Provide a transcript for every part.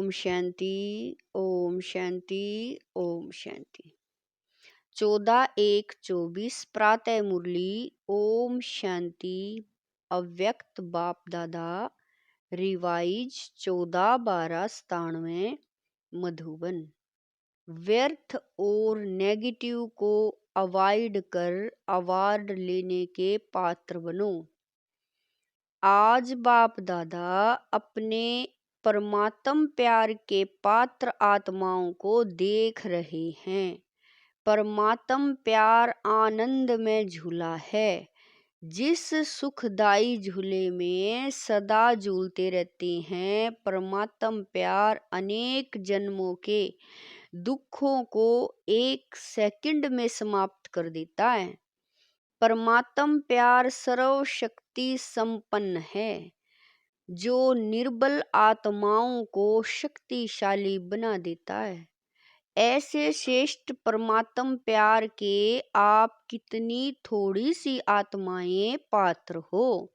ओम शांति, ओम शांति, ओम शांति। 14/1/24 प्रातः मुरली। ओम शांति। अव्यक्त बाप दादा रिवाइज 14/12/97 मधुबन। व्यर्थ और नेगेटिव को अवॉइड कर अवार्ड लेने के पात्र बनो। आज बाप दादा अपने परमात्म प्यार के पात्र आत्माओं को देख रहे हैं। परमात्म प्यार आनंद में झूला है। जिस सुखदाई झूले में सदा झूलते रहते हैं, परमात्म प्यार अनेक जन्मों के दुखों को 1 सेकंड में समाप्त कर देता है। परमात्म प्यार सर्वशक्ति संपन्न है, जो निर्बल आत्माओं को शक्तिशाली बना देता है। ऐसे श्रेष्ठ परमात्म प्यार के आप कितनी थोड़ी सी आत्माएं पात्र हो।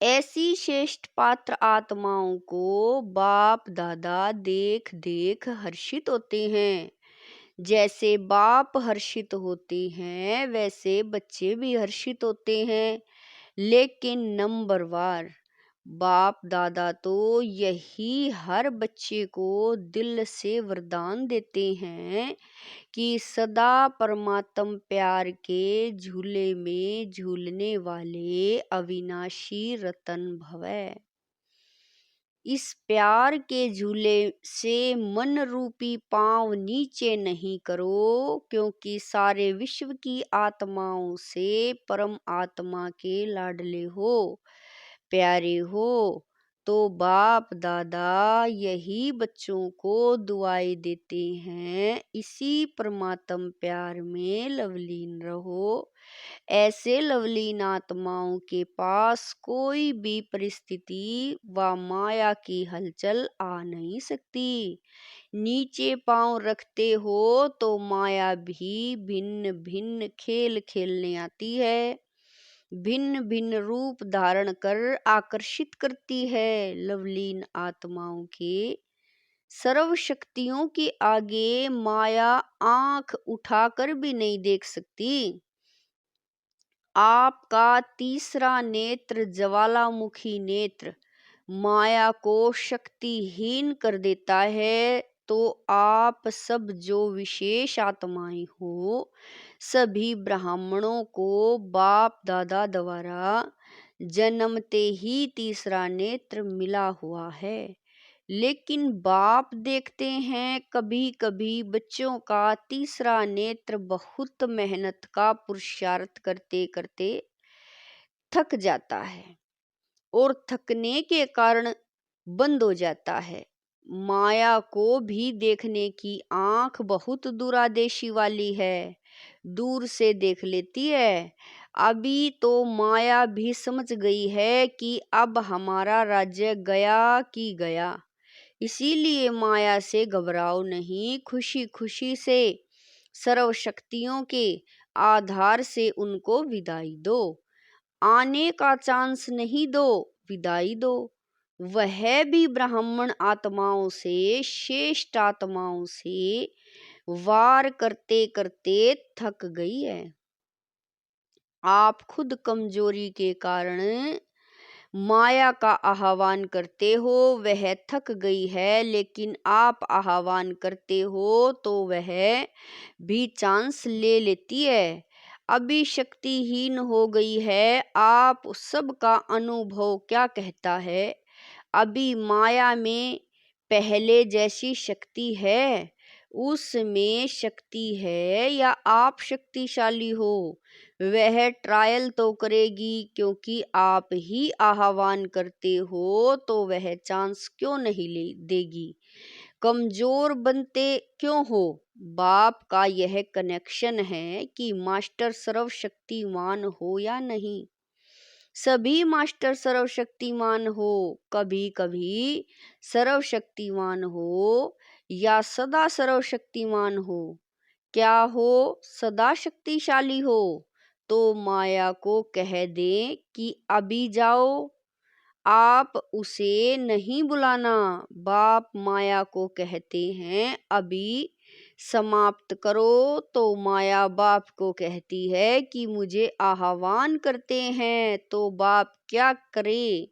ऐसी श्रेष्ठ पात्र आत्माओं को बाप दादा देख देख हर्षित होते हैं। जैसे बाप हर्षित होते हैं, वैसे बच्चे भी हर्षित होते हैं। लेकिन नंबरवार बाप दादा तो यही हर बच्चे को दिल से वरदान देते हैं कि सदा परमात्म प्यार के झूले में झूलने वाले अविनाशी रतन भवै। इस प्यार के झूले से मन रूपी पांव नीचे नहीं करो, क्योंकि सारे विश्व की आत्माओं से परम आत्मा के लाडले हो, प्यारे हो। तो बाप दादा यही बच्चों को दुआएं देते हैं, इसी परमात्म प्यार में लवलीन रहो। ऐसे लवलीन आत्माओं के पास कोई भी परिस्थिति व माया की हलचल आ नहीं सकती। नीचे पांव रखते हो तो माया भी भिन्न भिन्न खेल खेलने आती है, भिन्न भिन्न रूप धारण कर आकर्षित करती है। लवलीन आत्माओं के सर्व शक्तियों के आगे माया आंख उठाकर भी नहीं देख सकती। आपका तीसरा नेत्र ज्वालामुखी नेत्र माया को शक्तिहीन कर देता है। तो आप सब जो विशेष आत्माएं हो, सभी ब्राह्मणों को बाप दादा द्वारा जन्मते ही तीसरा नेत्र मिला हुआ है। लेकिन बाप देखते हैं कभी कभी बच्चों का तीसरा नेत्र बहुत मेहनत का पुरुषार्थ करते करते थक जाता है और थकने के कारण बंद हो जाता है। माया को भी देखने की आंख बहुत दूरादेशी वाली है, दूर से देख लेती है। अभी तो माया भी समझ गई है कि अब हमारा राज्य गया कि गया। इसीलिए माया से घबराओ नहीं, खुशी खुशी से सर्व शक्तियों के आधार से उनको विदाई दो। आने का चांस नहीं दो, विदाई दो। वह भी ब्राह्मण आत्माओं से, श्रेष्ठ आत्माओं से वार करते करते थक गई है। आप खुद कमजोरी के कारण माया का आह्वान करते हो, वह थक गई है। लेकिन आप आह्वान करते हो तो वह भी चांस ले लेती है। अभी शक्तिहीन हो गई है। आप सबका अनुभव क्या कहता है? अभी माया में पहले जैसी शक्ति है? उसमें शक्ति है या आप शक्तिशाली हो? वह ट्रायल तो करेगी, क्योंकि आप ही आह्वान करते हो तो वह चांस क्यों नहीं ले देगी? कमजोर बनते क्यों हो? बाप का यह कनेक्शन है कि मास्टर सर्वशक्तिमान हो या नहीं। सभी मास्टर सर्वशक्तिमान हो, कभी कभी सर्वशक्तिमान हो या सदा सर्वशक्तिमान हो। क्या हो? सदा शक्तिशाली हो। तो माया को कह दें कि अभी जाओ, आप उसे नहीं बुलाना। बाप माया को कहते हैं अभी समाप्त करो, तो माया बाप को कहती है कि मुझे आह्वान करते हैं, तो बाप क्या करे।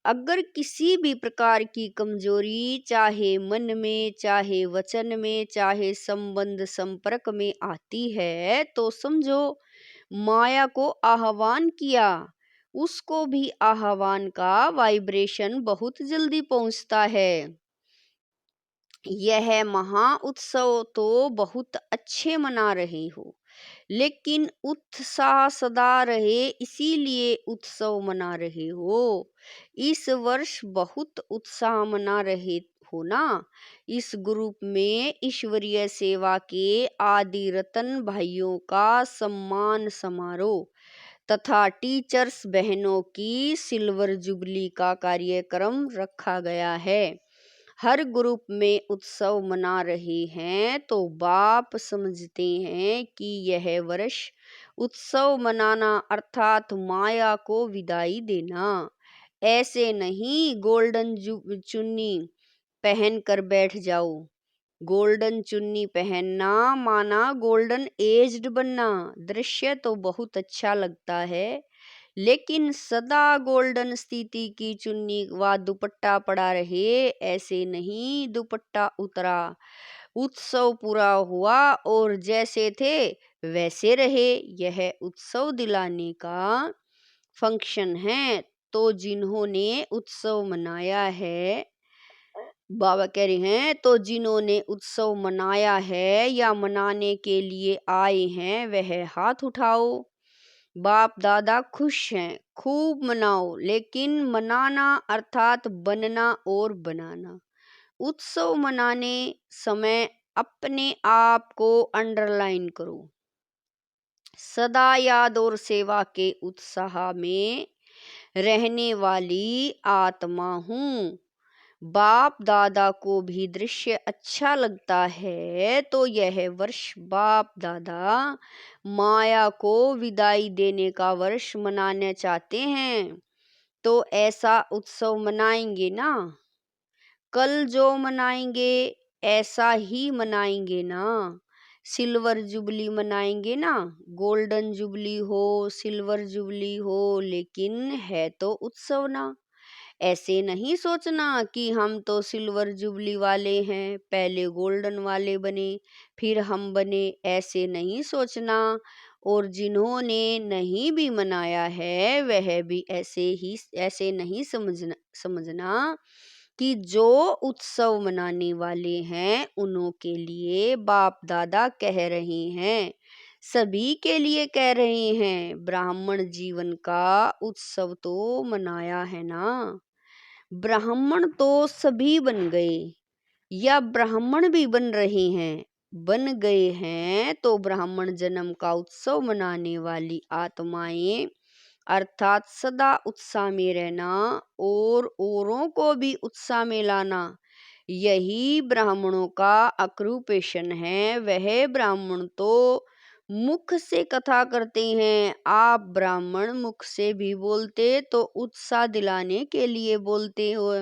अगर किसी भी प्रकार की कमजोरी चाहे मन में, चाहे वचन में, चाहे संबंध संपर्क में आती है, तो समझो माया को आह्वान किया। उसको भी आह्वान का वाइब्रेशन बहुत जल्दी पहुंचता है। यह महा उत्सव तो बहुत अच्छे मना रहे हो, लेकिन उत्साह सदा रहे इसीलिए उत्सव मना रहे हो। इस वर्ष बहुत उत्साह मना रहे हो ना। इस ग्रुप में ईश्वरीय सेवा के आदि रतन भाइयों का सम्मान समारोह तथा टीचर्स बहनों की सिल्वर जुबली का कार्यक्रम रखा गया है। हर ग्रुप में उत्सव मना रहे हैं, तो बाप समझते हैं कि यह वर्ष उत्सव मनाना अर्थात माया को विदाई देना। ऐसे नहीं गोल्डन चुन्नी पहन कर बैठ जाओ। गोल्डन चुन्नी पहनना माना गोल्डन एज्ड बनना। दृश्य तो बहुत अच्छा लगता है, लेकिन सदा गोल्डन स्थिति की चुन्नी व दुपट्टा पड़ा रहे ऐसे नहीं। दुपट्टा उतरा, उत्सव पूरा हुआ और जैसे थे वैसे रहे। यह उत्सव दिलाने का फंक्शन है। तो जिन्होंने उत्सव मनाया है, बाबा कह रहे हैं, तो जिन्होंने उत्सव मनाया है या मनाने के लिए आए हैं वह हाथ उठाओ। बाप दादा खुश हैं, खूब मनाओ, लेकिन मनाना अर्थात बनना और बनाना। उत्सव मनाने समय अपने आप को अंडरलाइन करो। सदा याद और सेवा के उत्साह में रहने वाली आत्मा हूँ। बाप दादा को भी दृश्य अच्छा लगता है, तो यह वर्ष बाप दादा माया को विदाई देने का वर्ष मनाना चाहते हैं, तो ऐसा उत्सव मनाएंगे ना। कल जो मनाएंगे ऐसा ही मनाएंगे ना। सिल्वर जुबली मनाएंगे ना। गोल्डन जुबली हो, सिल्वर जुबली हो, लेकिन है तो उत्सव ना। ऐसे नहीं सोचना कि हम तो सिल्वर जुबली वाले हैं, पहले गोल्डन वाले बने फिर हम बने, ऐसे नहीं सोचना। और जिन्होंने नहीं भी मनाया है वह भी ऐसे नहीं समझना कि जो उत्सव मनाने वाले हैं उन्हों के लिए बाप दादा कह रहे हैं, सभी के लिए कह रहे हैं। ब्राह्मण जीवन का उत्सव तो मनाया है ना। ब्राह्मण तो सभी बन गए या ब्राह्मण भी बन रहे हैं, बन गए हैं, तो ब्राह्मण जन्म का उत्सव मनाने वाली आत्माएं अर्थात सदा उत्साह में रहना और औरों को भी उत्साह में लाना, यही ब्राह्मणों का ऑक्यूपेशन है। वह ब्राह्मण तो मुख से कथा करते हैं, आप ब्राह्मण मुख से भी बोलते तो उत्साह दिलाने के लिए बोलते हो।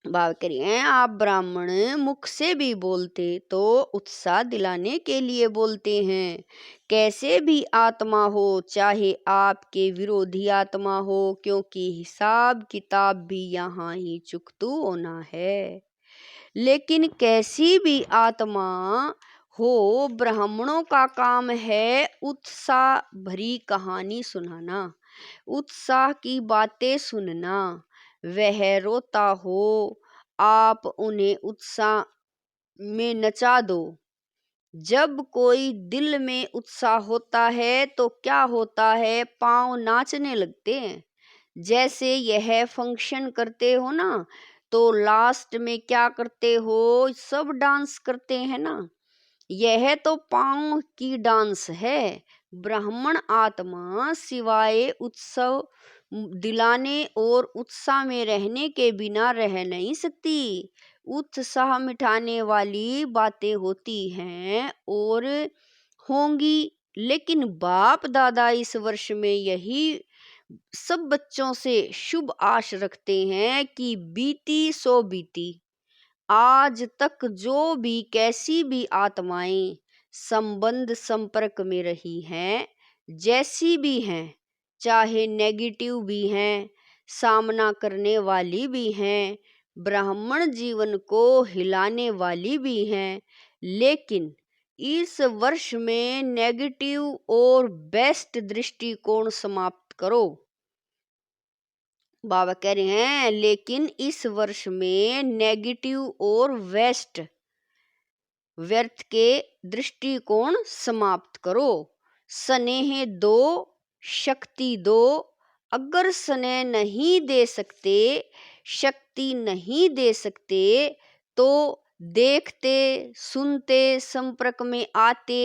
बात करिए, आप ब्राह्मण मुख से भी बोलते तो उत्साह दिलाने के लिए बोलते हैं। कैसे भी आत्मा हो, चाहे आपके विरोधी आत्मा हो, क्योंकि हिसाब किताब भी यहाँ ही चुकतू होना है। लेकिन कैसी भी आत्मा हो, ब्राह्मणों का काम है उत्साह भरी कहानी सुनाना, उत्साह की बातें सुनना। वह रोता हो, आप उन्हें उत्साह में नचा दो। जब कोई दिल में उत्साह होता है तो क्या होता है, पांव नाचने लगते हैं। जैसे यह फंक्शन करते हो ना, तो लास्ट में क्या करते हो, सब डांस करते हैं ना। यह तो पांव की डांस है। ब्राह्मण आत्मा सिवाय उत्सव दिलाने और उत्साह में रहने के बिना रह नहीं सकती। उत्साह मिटाने वाली बातें होती हैं और होंगी, लेकिन बाप दादा इस वर्ष में यही सब बच्चों से शुभ आश रखते हैं कि बीती सो बीती। आज तक जो भी कैसी भी आत्माएं संबंध संपर्क में रही हैं, जैसी भी हैं, चाहे नेगेटिव भी हैं, सामना करने वाली भी हैं, ब्राह्मण जीवन को हिलाने वाली भी हैं, लेकिन इस वर्ष में नेगेटिव और बेस्ट दृष्टिकोण समाप्त करो। बाबा कह रहे हैं लेकिन इस वर्ष में नेगेटिव और वेस्ट व्यर्थ के दृष्टिकोण समाप्त करो। स्नेह दो, शक्ति दो। अगर स्नेह नहीं दे सकते, शक्ति नहीं दे सकते, तो देखते सुनते संपर्क में आते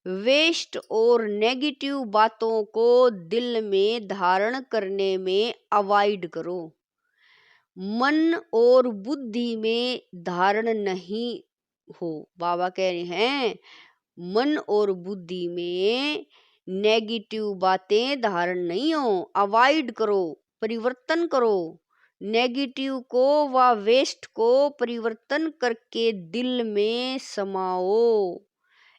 वेस्ट और नेगेटिव बातों को दिल में धारण करने में अवॉइड करो। मन और बुद्धि में धारण नहीं हो। बाबा कह रहे हैं मन और बुद्धि में नेगेटिव बातें धारण नहीं हो, अवॉइड करो, परिवर्तन करो। नेगेटिव को व वेस्ट को परिवर्तन करके दिल में समाओ।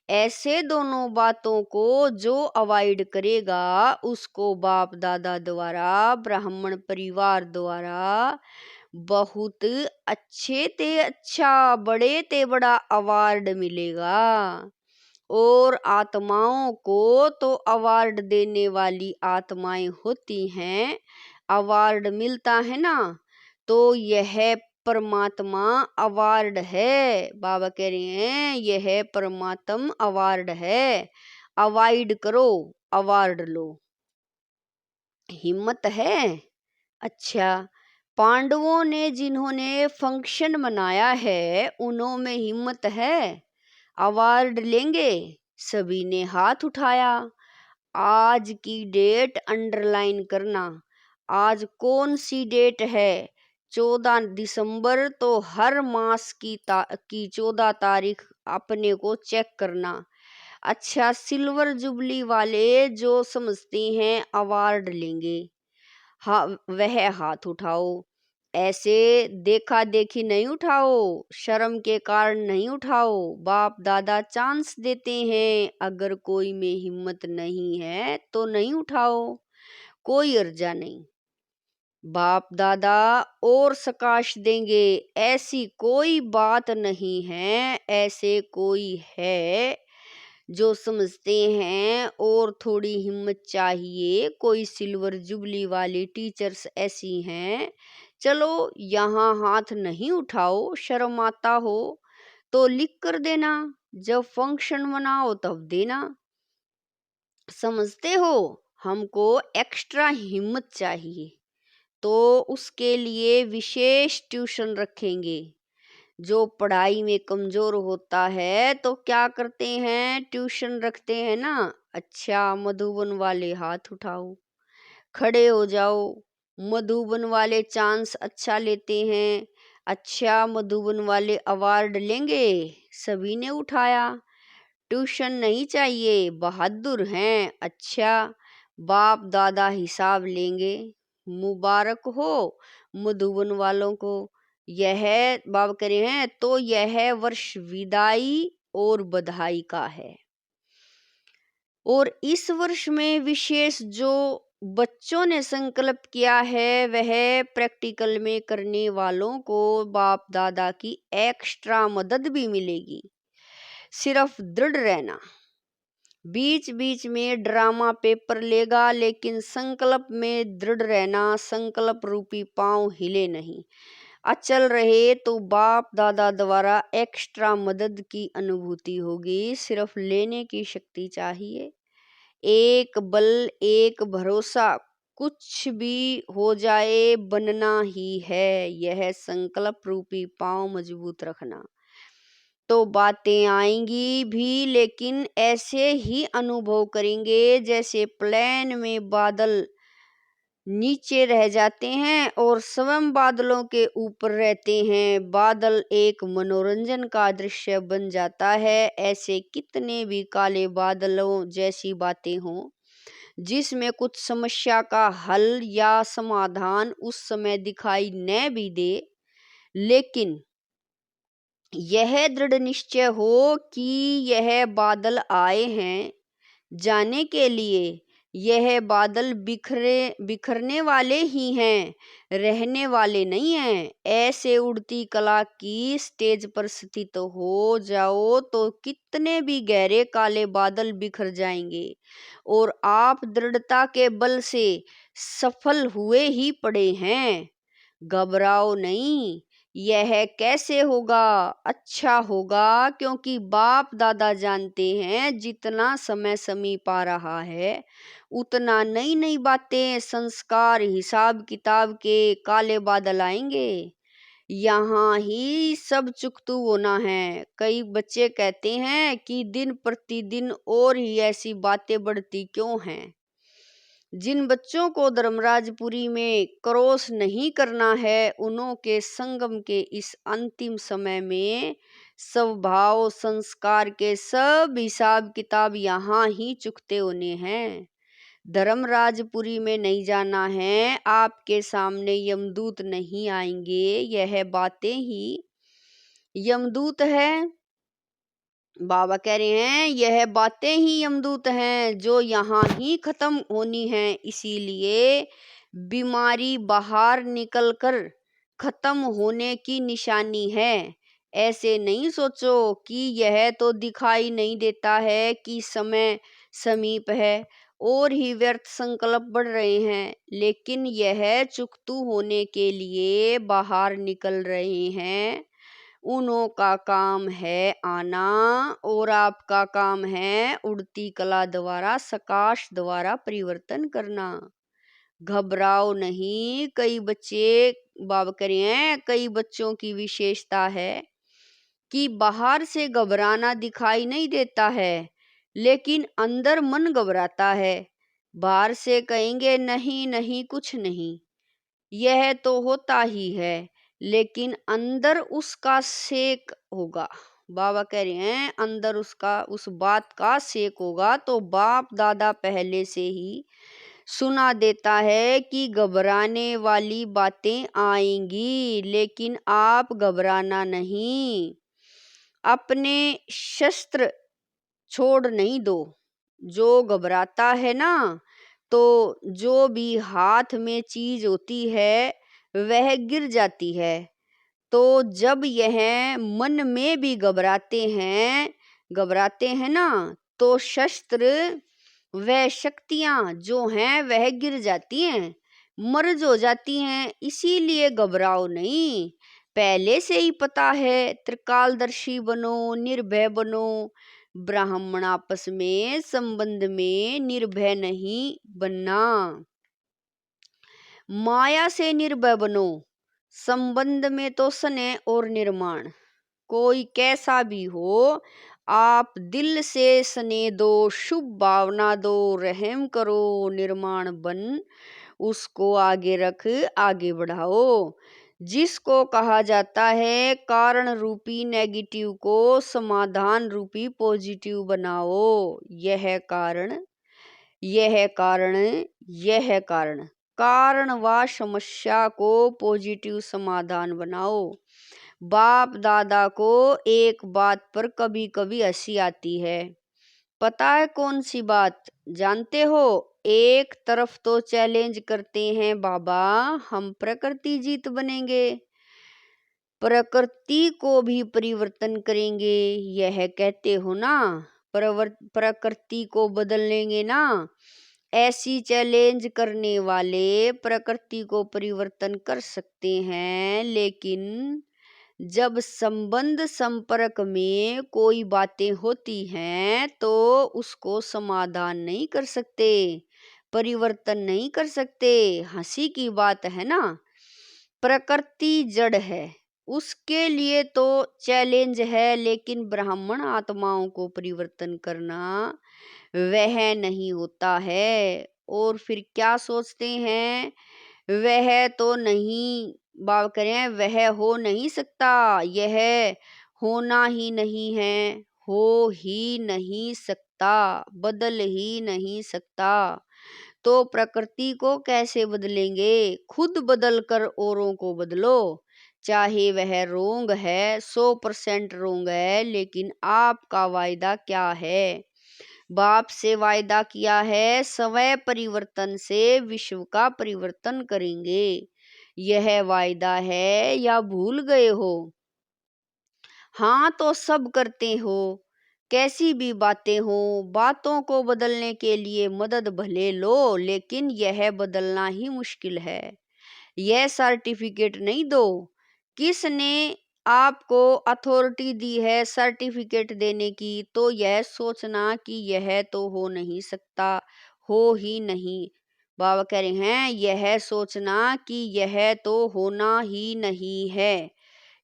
ऐसे दोनों बातों को जो अवॉइड करेगा उसको बाप दादा द्वारा, ब्राह्मण परिवार द्वारा बहुत अच्छे ते अच्छा, बड़े ते बड़ा अवार्ड मिलेगा। और आत्माओं को तो अवार्ड देने वाली आत्माएं होती हैं, अवार्ड मिलता है ना, तो यह परमात्मा अवार्ड है। बाबा कह रहे हैं यह परमात्म अवार्ड है। अवॉइड करो, अवार्ड लो। हिम्मत है। अच्छा, पांडवों ने जिन्होंने फंक्शन मनाया है उन्होंने हिम्मत है, अवार्ड लेंगे? सभी ने हाथ उठाया। आज की डेट अंडरलाइन करना। आज कौन सी डेट है? 14 दिसंबर। तो हर मास की 14 तारीख अपने को चेक करना। अच्छा, सिल्वर जुबली वाले जो समझते हैं अवार्ड लेंगे, हाँ वह हाथ उठाओ। ऐसे देखा देखी नहीं उठाओ, शर्म के कारण नहीं उठाओ। बाप दादा चांस देते हैं, अगर कोई में हिम्मत नहीं है तो नहीं उठाओ, कोई अर्जा नहीं। बाप दादा और सकाश देंगे, ऐसी कोई बात नहीं है। ऐसे कोई है जो समझते हैं और थोड़ी हिम्मत चाहिए, कोई सिल्वर जुबली वाली टीचर्स ऐसी हैं, चलो यहाँ हाथ नहीं उठाओ, शर्म आता हो तो लिख कर देना, जब फंक्शन मनाओ तब देना। समझते हो, हमको एक्स्ट्रा हिम्मत चाहिए तो उसके लिए विशेष ट्यूशन रखेंगे। जो पढ़ाई में कमजोर होता है तो क्या करते हैं, ट्यूशन रखते हैं ना। अच्छा, मधुबन वाले हाथ उठाओ, खड़े हो जाओ। मधुबन वाले चांस अच्छा लेते हैं। अच्छा, मधुबन वाले अवार्ड लेंगे। सभी ने उठाया। ट्यूशन नहीं चाहिए, बहादुर हैं। अच्छा, बाप दादा हिसाब लेंगे। मुबारक हो मधुबन वालों को। यह बाबा कह रहे हैं तो यह वर्ष विदाई और बधाई का है। और इस वर्ष में विशेष जो बच्चों ने संकल्प किया है वह प्रैक्टिकल में करने वालों को बाप दादा की एक्स्ट्रा मदद भी मिलेगी। सिर्फ दृढ़ रहना। बीच बीच में ड्रामा पेपर लेगा, लेकिन संकल्प में दृढ़ रहना। संकल्प रूपी पांव हिले नहीं, अचल रहे तो बाप दादा द्वारा एक्स्ट्रा मदद की अनुभूति होगी। सिर्फ लेने की शक्ति चाहिए। एक बल, एक भरोसा, कुछ भी हो जाए बनना ही है। यह संकल्प रूपी पांव मजबूत रखना। तो बातें आएंगी भी, लेकिन ऐसे ही अनुभव करेंगे जैसे प्लेन में बादल नीचे रह जाते हैं और स्वयं बादलों के ऊपर रहते हैं। बादल एक मनोरंजन का दृश्य बन जाता है। ऐसे कितने भी काले बादलों जैसी बातें हों, जिसमें कुछ समस्या का हल या समाधान उस समय दिखाई न भी दे, लेकिन यह दृढ़ निश्चय हो कि यह बादल आए हैं जाने के लिए, यह बादल बिखरने वाले ही हैं, रहने वाले नहीं हैं। ऐसे उड़ती कला की स्टेज पर स्थित हो जाओ तो कितने भी गहरे काले बादल बिखर जाएंगे और आप दृढ़ता के बल से सफल हुए ही पड़े हैं। घबराओ नहीं। यह कैसे होगा? अच्छा होगा, क्योंकि बाप दादा जानते हैं जितना समय समीप आ रहा है उतना नई नई बातें, संस्कार, हिसाब किताब के काले बादल आएंगे। यहाँ ही सब चुकतू होना है। कई बच्चे कहते हैं कि दिन प्रतिदिन और ही ऐसी बातें बढ़ती क्यों हैं। जिन बच्चों को धर्मराजपुरी में क्रॉस नहीं करना है, उन्हों के संगम के इस अंतिम समय में स्वभाव संस्कार के सब हिसाब किताब यहाँ ही चुकते होने हैं। धर्मराजपुरी में नहीं जाना है। आपके सामने यमदूत नहीं आएंगे, यह बातें ही यमदूत है। बाबा कह रहे हैं यह बातें ही यमदूत हैं जो यहाँ ही खत्म होनी है। इसीलिए बीमारी बाहर निकल कर खत्म होने की निशानी है। ऐसे नहीं सोचो कि यह तो दिखाई नहीं देता है कि समय समीप है और ही व्यर्थ संकल्प बढ़ रहे हैं, लेकिन यह चुकतू होने के लिए बाहर निकल रहे हैं। उन्हों का काम है आना और आपका काम है उड़ती कला द्वारा, सकाश द्वारा परिवर्तन करना। घबराओ नहीं। कई बच्चे बाबा कह रहे हैं, कई बच्चों की विशेषता है कि बाहर से घबराना दिखाई नहीं देता है, लेकिन अंदर मन घबराता है। बाहर से कहेंगे नहीं नहीं कुछ नहीं, यह तो होता ही है, लेकिन अंदर उसका सेक होगा। बाबा कह रहे हैं अंदर उसका उस बात का सेक होगा। तो बाप दादा पहले से ही सुना देता है कि घबराने वाली बातें आएंगी, लेकिन आप घबराना नहीं। अपने शस्त्र छोड़ नहीं दो। जो घबराता है ना, तो जो भी हाथ में चीज होती है वह गिर जाती है। तो जब यह मन में भी घबराते हैं ना, तो शस्त्र वह शक्तियां जो हैं वह गिर जाती हैं, मर्ज हो जाती हैं। इसीलिए घबराओ नहीं। पहले से ही पता है, त्रिकालदर्शी बनो, निर्भय बनो। ब्राह्मण आपस में संबंध में निर्भय नहीं बनना। माया से निर्भय बनो। संबंध में तो स्नेह और निर्माण। कोई कैसा भी हो, आप दिल से स्नेह दो, शुभ भावना दो, रहम करो, निर्माण बन उसको आगे रख, आगे बढ़ाओ। जिसको कहा जाता है कारण रूपी नेगेटिव को समाधान रूपी पॉजिटिव बनाओ। यह कारण, यह कारण, यह कारण, कारण व समस्या को पॉजिटिव समाधान बनाओ। बाप दादा को एक बात पर कभी कभी हंसी आती है। पता है कौन सी बात? जानते हो? एक तरफ तो चैलेंज करते हैं बाबा, हम प्रकृति जीत बनेंगे, प्रकृति को भी परिवर्तन करेंगे, यह कहते हो ना, प्रकृति को बदल लेंगे ना। ऐसी चैलेंज करने वाले प्रकृति को परिवर्तन कर सकते हैं, लेकिन जब संबंध संपर्क में कोई बातें होती हैं तो उसको समाधान नहीं कर सकते, परिवर्तन नहीं कर सकते। हंसी की बात है ना। प्रकृति जड़ है, उसके लिए तो चैलेंज है, लेकिन ब्राह्मण आत्माओं को परिवर्तन करना वह नहीं होता है। और फिर क्या सोचते हैं, वह तो नहीं, बाबा कह रहे हैं वह हो नहीं सकता, यह होना ही नहीं है, हो ही नहीं सकता, बदल ही नहीं सकता। तो प्रकृति को कैसे बदलेंगे? खुद बदल कर औरों को बदलो। चाहे वह रोंग है, 100% रोंग है, लेकिन आपका वायदा क्या है? बाप से वायदा किया है, स्वयं परिवर्तन से विश्व का परिवर्तन करेंगे। यह वायदा है या भूल गए हो? हाँ तो सब करते हो। कैसी भी बातें हो, बातों को बदलने के लिए मदद भले लो, लेकिन यह बदलना ही मुश्किल है। यह सर्टिफिकेट नहीं दो। किसने आपको अथॉरिटी दी है सर्टिफिकेट देने की? तो यह सोचना कि यह तो हो नहीं सकता, हो ही नहीं। बाबा कह रहे हैं यह सोचना कि यह तो होना ही नहीं है,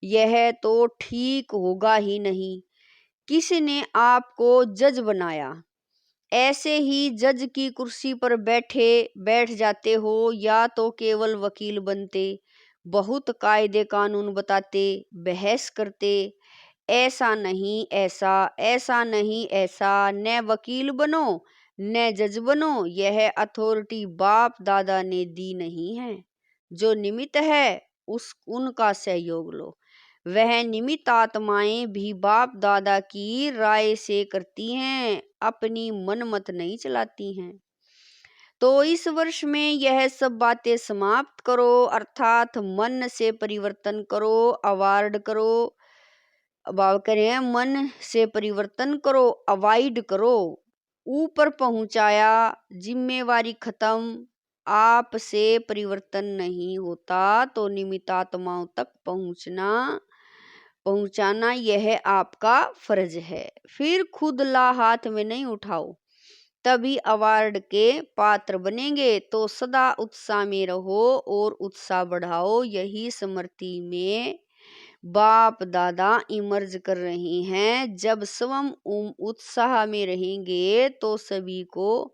यह तो ठीक होगा ही नहीं। किसने आपको जज बनाया? ऐसे ही जज की कुर्सी पर बैठ जाते हो या तो केवल वकील बनते, बहुत कायदे कानून बताते, बहस करते। ऐसा नहीं ऐसा, ऐसा नहीं ऐसा, न वकील बनो न जज बनो। यह अथॉरिटी बाप दादा ने दी नहीं है। जो निमित्त है उनका सहयोग लो। वह निमित्त आत्माएं भी बाप दादा की राय से करती हैं, अपनी मनमत नहीं चलाती हैं। तो इस वर्ष में यह सब बातें समाप्त करो, अर्थात मन से परिवर्तन करो, अवॉइड करो। बाबा करें मन से परिवर्तन करो, अवॉइड करो। ऊपर पहुंचाया, जिम्मेवारी खत्म। आप से परिवर्तन नहीं होता तो निमित्त आत्माओं तक पहुंचाना यह आपका फर्ज है। फिर खुद ला हाथ में नहीं उठाओ, तभी अवार्ड के पात्र बनेंगे। तो सदा उत्साह में रहो और उत्साह बढ़ाओ। यही स्मृति में बाप दादा इमर्ज कर रहे हैं। जब स्वयं उत्साह में रहेंगे तो सभी को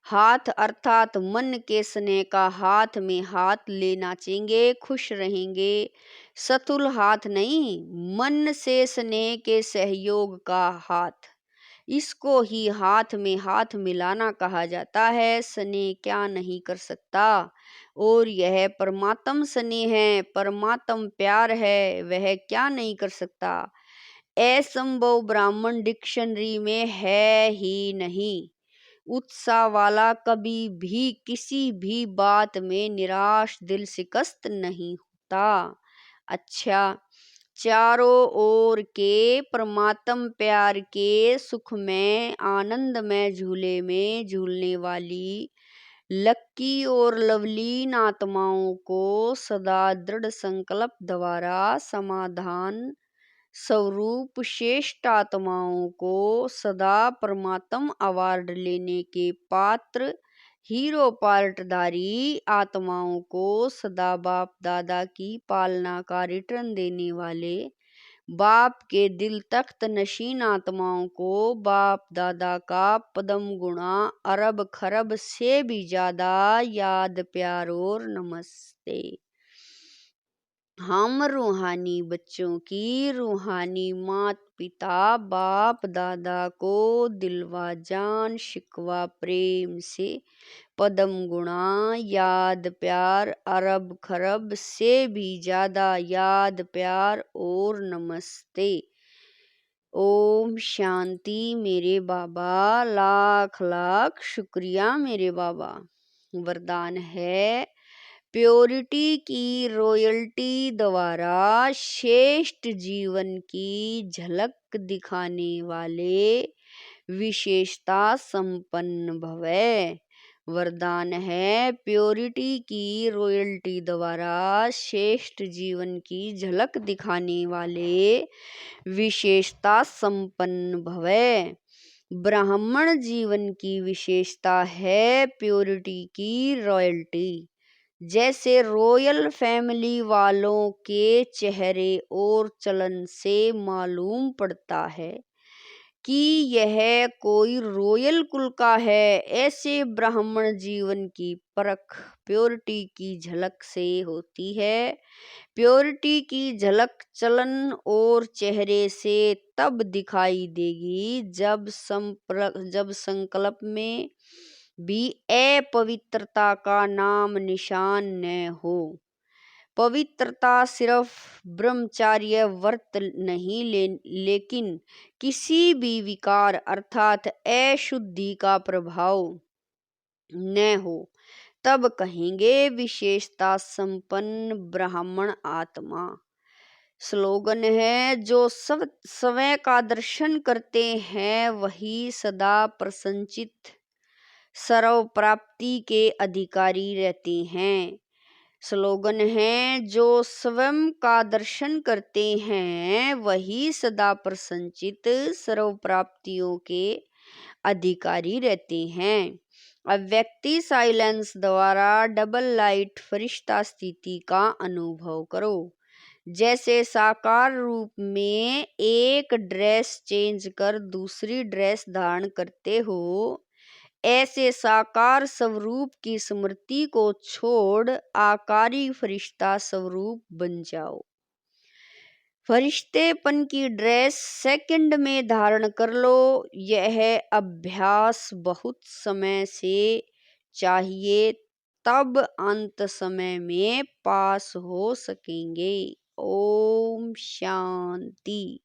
हाथ अर्थात मन के स्नेह का हाथ में हाथ ले नाचेंगे, खुश रहेंगे। सतुल हाथ नहीं, मन से स्नेह के सहयोग का हाथ, इसको ही हाथ में हाथ मिलाना कहा जाता है। स्नेह क्या नहीं कर सकता, और यह परमात्म स्नेह है, परमात्म प्यार है, वह क्या नहीं कर सकता। असंभव ब्राह्मण डिक्शनरी में है ही नहीं। उत्साह वाला कभी भी किसी भी बात में निराश दिल शिकस्त नहीं होता। अच्छा, चारों ओर के परमात्म प्यार के सुख में आनंद में झूले में झूलने वाली लक्की और लवलीन आत्माओं को सदा दृढ़ संकल्प द्वारा समाधान स्वरूप श्रेष्ठ आत्माओं को सदा परमात्म अवार्ड लेने के पात्र हीरो पार्टधारी आत्माओं को सदा बाप दादा की पालना का रिटर्न देने वाले बाप के दिल तख्त नशीन आत्माओं को बाप दादा का पदम गुणा अरब खरब से भी ज्यादा याद प्यार और नमस्ते। हम रूहानी बच्चों की रूहानी मात पिता बाप दादा को दिलवा जान शिकवा प्रेम से पदम गुणा याद प्यार अरब खरब से भी ज्यादा याद प्यार और नमस्ते। ओम शांति मेरे बाबा, लाख लाख शुक्रिया मेरे बाबा। वरदान है प्योरिटी की रॉयल्टी द्वारा श्रेष्ठ जीवन की झलक दिखाने वाले विशेषता संपन्न भवे। वरदान है प्योरिटी की रॉयल्टी द्वारा श्रेष्ठ जीवन की झलक दिखाने वाले विशेषता संपन्न भवे। ब्राह्मण जीवन की विशेषता है प्योरिटी की रॉयल्टी। जैसे रॉयल फैमिली वालों के चेहरे और चलन से मालूम पड़ता है कि यह कोई रॉयल कुल का है। ऐसे ब्राह्मण जीवन की परख प्योरिटी की झलक से होती है। प्योरिटी की झलक चलन और चेहरे से तब दिखाई देगी जब संकल्प में भी अपवित्रता का नाम निशान न हो। पवित्रता सिर्फ ब्रह्मचार्य व्रत नहीं लेकिन किसी भी विकार अर्थात अशुद्धि का प्रभाव न हो, तब कहेंगे विशेषता संपन्न ब्राह्मण आत्मा। स्लोगन है, जो स्वयं का दर्शन करते हैं वही सदा प्रसन्नचित्त सर्व प्राप्ति के अधिकारी रहते हैं। स्लोगन है, जो स्वयं का दर्शन करते हैं वही सदा प्रसन्नचित्त सर्व प्राप्तियों के अधिकारी रहते हैं। अब व्यक्ति साइलेंस द्वारा डबल लाइट फरिश्ता स्थिति का अनुभव करो। जैसे साकार रूप में एक ड्रेस चेंज कर दूसरी ड्रेस धारण करते हो, ऐसे साकार स्वरूप की स्मृति को छोड़ आकारी फरिश्ता स्वरूप बन जाओ। फरिश्तेपन की ड्रेस सेकंड में धारण कर लो। यह अभ्यास बहुत समय से चाहिए, तब अंत समय में पास हो सकेंगे। ओम शांति।